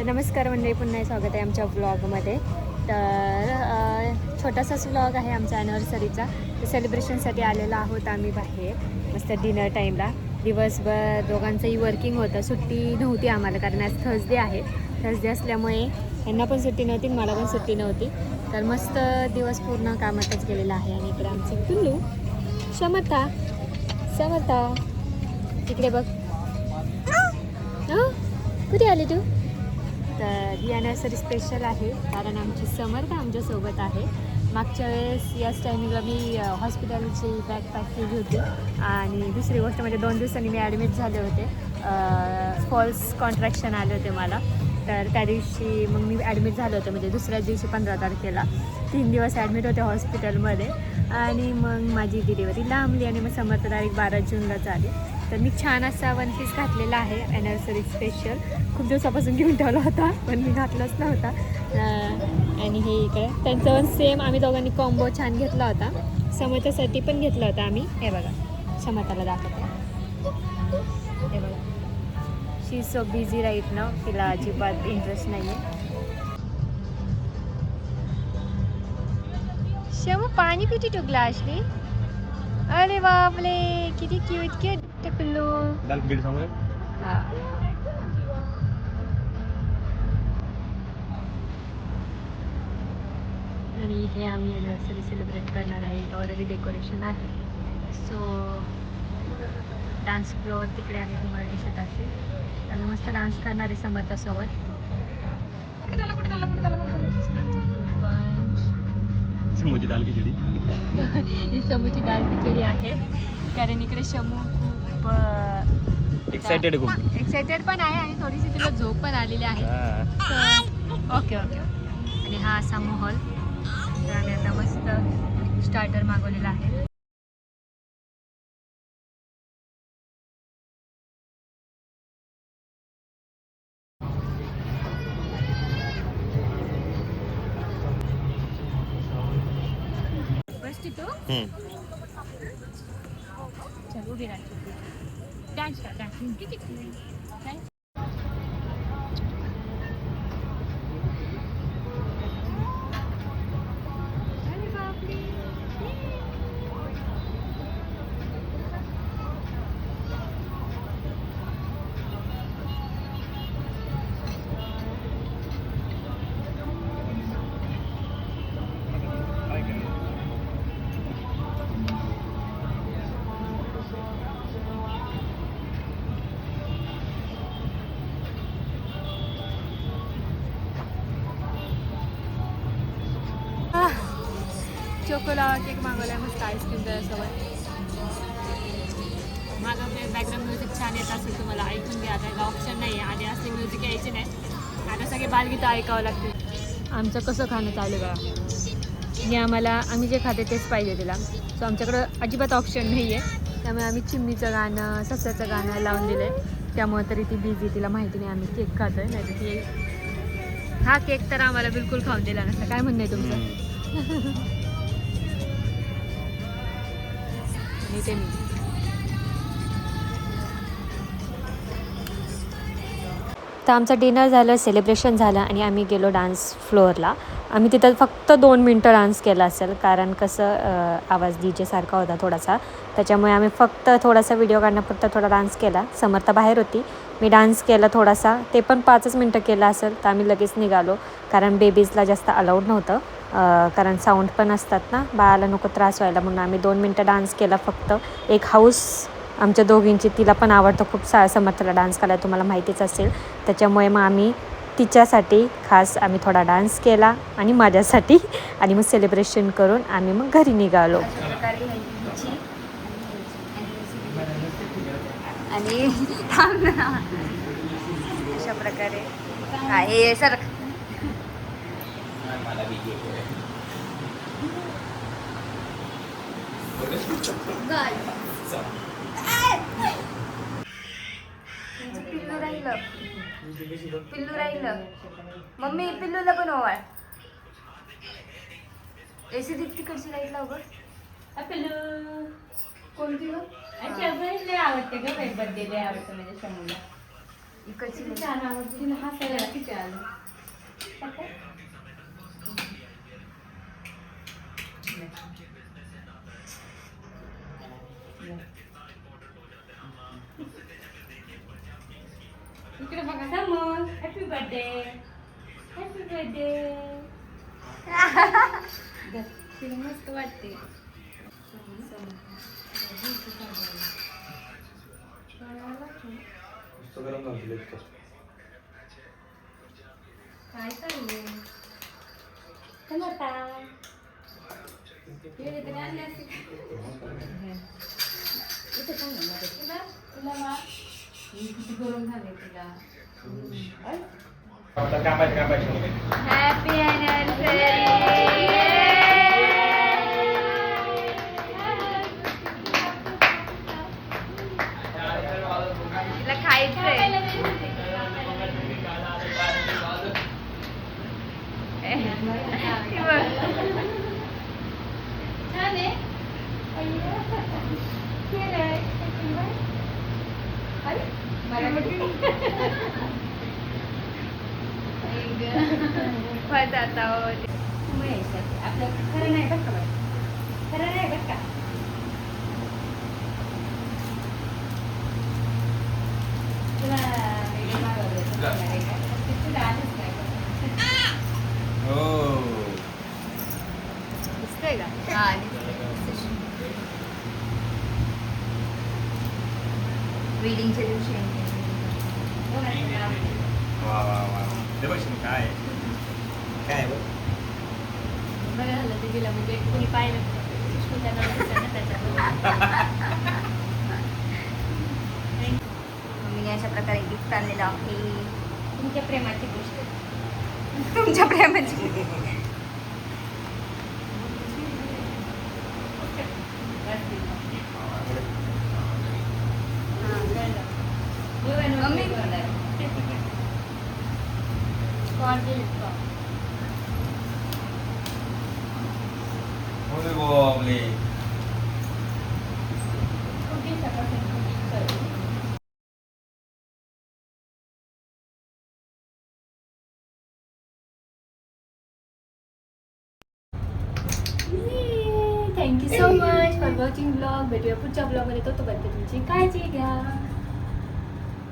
तर नमस्कार मंडळी, पुन्हा स्वागत आहे आमच्या व्लॉगमध्ये. तर छोटासाच व्लॉग आहे आमच्या ॲनिव्हर्सरीचा. तर सेलिब्रेशनसाठी आलेलो आहोत आम्ही बाहेर मस्त डिनर टाईमला. दिवसभर दोघांचंही वर्किंग होतं, सुट्टी नव्हती आम्हाला कारण आज थर्सडे आहे. थर्सडे असल्यामुळे यांना पण सुट्टी नव्हती, मला पण सुट्टी नव्हती. तर मस्त दिवस पूर्ण कामातच गेलेला आहे. आणि इकडे आमची पिल्लू समर्था तिकडे बघ. कुठे आली तू? तर ही ॲनिव्हर्सरी स्पेशल आहे कारण आमची समर्था आमच्यासोबत आहे. मागच्या वेळेस याच टायमिंगला मी हॉस्पिटलची बॅग पॅक केली होती. आणि दुसरी गोष्ट म्हणजे 2 दिवसांनी मी ॲडमिट झाले होते. फॉल्स कॉन्ट्रॅक्शन आले होते मला. तर त्या दिवशी मग मी ॲडमिट झाले होते, म्हणजे दुसऱ्याच दिवशी 15 तारखेला 3 दिवस ॲडमिट होते हॉस्पिटलमध्ये. आणि मग माझी डिलिव्हरी लांबली आणि मग समर्थ तारीख 12 जूनलाच आली. तर मी छान असा 1 पीस घातलेला आहे ॲनिव्हर्सरी स्पेशल. खूप दिवसापासून घेऊन ठेवला होता पण मी घातलाच नव्हता. आणि हे इकडे त्यांचं पण सेम आम्ही दोघांनी कॉम्बो छान घेतला होता. समर्थासाठी पण घेतला होता आम्ही. हे बघा, समर्थाला दाखवते. हे बघा, शी इज सो बिझी राईट ना, तिला अजिबात इंटरेस्ट नाही आहे. शमू पाणी पिती तो ग्लासली. अरे बापले, किती क्यूट पिल्लू. हा. आणि इथे आम्ही ॲनिव्हर्सरी सेलिब्रेट करणार आहे. ऑलरेडी डेकोरेशन आहे. सो डान्स फ्लोअर तिकडे आहे, तुम्हाला दिसत असेल. आम्ही मस्त डान्स करणार आहे समर्थासोबत. समूची दाल खिचडी ही समूची दाल खिचडी आहे कारण इकडे शमू खूप एक्सायटेड पण आहे आणि थोडीशी तिला झोप पण आलेली आहे. ओके. आणि हा असा माहोल. तर आम्ही आता मस्त स्टार्टर मागवलेला आहे. बस तू चल उभी राहा. डान्स किती चोकोलावा केक मागवला आहे मस्त आईस्क्रीम त्याच्यासोबत. माझं बॅकग्राऊंड म्युझिक छान येत असेल तुम्हाला, ऐकून घ्या. आता ऑप्शन नाही आहे, आधी असले म्युझिक यायचे नाही, आता सगळे बालगीतं ऐकावं लागते. आमचं कसं खाणं चालू बघा. आणि आम्ही जे खाते तेच पाहिजे तिला. सो आमच्याकडं अजिबात ऑप्शन नाही आहे. त्यामुळे आम्ही चिमणीचं गाणं, सस्याचं गाणं लावून दिलं आहे. त्यामुळे तरी ती बिझी, तिला माहिती नाही आम्ही केक खातो आहे. नाही तर ती हा केक तर आम्हाला बिलकुल खाऊन दिला नसता. काय म्हणणं आहे तुमचं? ते मी तर आमचं डिनर झालं, सेलिब्रेशन झालं आणि आम्ही गेलो डान्स फ्लोअरला. आम्ही तिथं फक्त 2 मिनटं डान्स केला असेल कारण कसं आवाज DJ सारखा होता थोडासा. त्याच्यामुळे आम्ही फक्त थोडासा व्हिडिओ काढण्यापुरता थोडा डान्स केला. समर्था बाहेर होती, मी डान्स केला थोडासा, ते पण 5च मिनटं केलं असेल. तर आम्ही लगेच निघालो कारण बेबीजला जास्त अलाउड नव्हतं. कारण साऊंड पण असतात ना, बाळाला नको त्रास व्हायला म्हणून आम्ही 2 मिनटं डान्स केला फक्त. एक हाऊस आमच्या दोघींची, तिला पण आवडतं खूप समर्थाला डान्स करायला, तुम्हाला माहितीच असेल. त्याच्यामुळे मग आम्ही तिच्यासाठी खास आम्ही थोडा डान्स केला आणि माझ्यासाठी. आणि मग सेलिब्रेशन करून आम्ही मग घरी निघालो. आणि अशा प्रकारे हे सर पिल्लू राहिलं. मम्मी पिल्लूला पण ओवाळ. एसी तिकडची लाईट लाव बघ. पिल्लू कोणती आवडते ग? बर्थडे आवडतं म्हणजे शमूला. इकडची किती छान आवडते तिला हसायला किती आलं. इकडे बघा समोर. Happy birthday, happy birthday. तिला मस्त वाटते. काय चाललंय तरी आणले असते इथे तुला तुला वा किती गरम झाले तुला. Happy anniversary. तिला खायचंय. छान आहे. आपलं खरं नाही बरं का बाई, खरं नाही बरं का. तुला तुला आधीच काय दिसतंय का? वेडिंगच्या दिवशी काय काय बरं झालं ते गेलं म्हणजे कोणी पाहिलं त्याच्यावर मम्मीने अशा प्रकारे गिफ्ट आणलेलं आहे. तुमच्या प्रेमाची गोष्ट. तुमच्या प्रेमाची. Mummy thank you so much for watching blog. भेटूया पुढच्या ब्लॉगमध्ये. तोपर्यंत तुमची काळजी घ्या.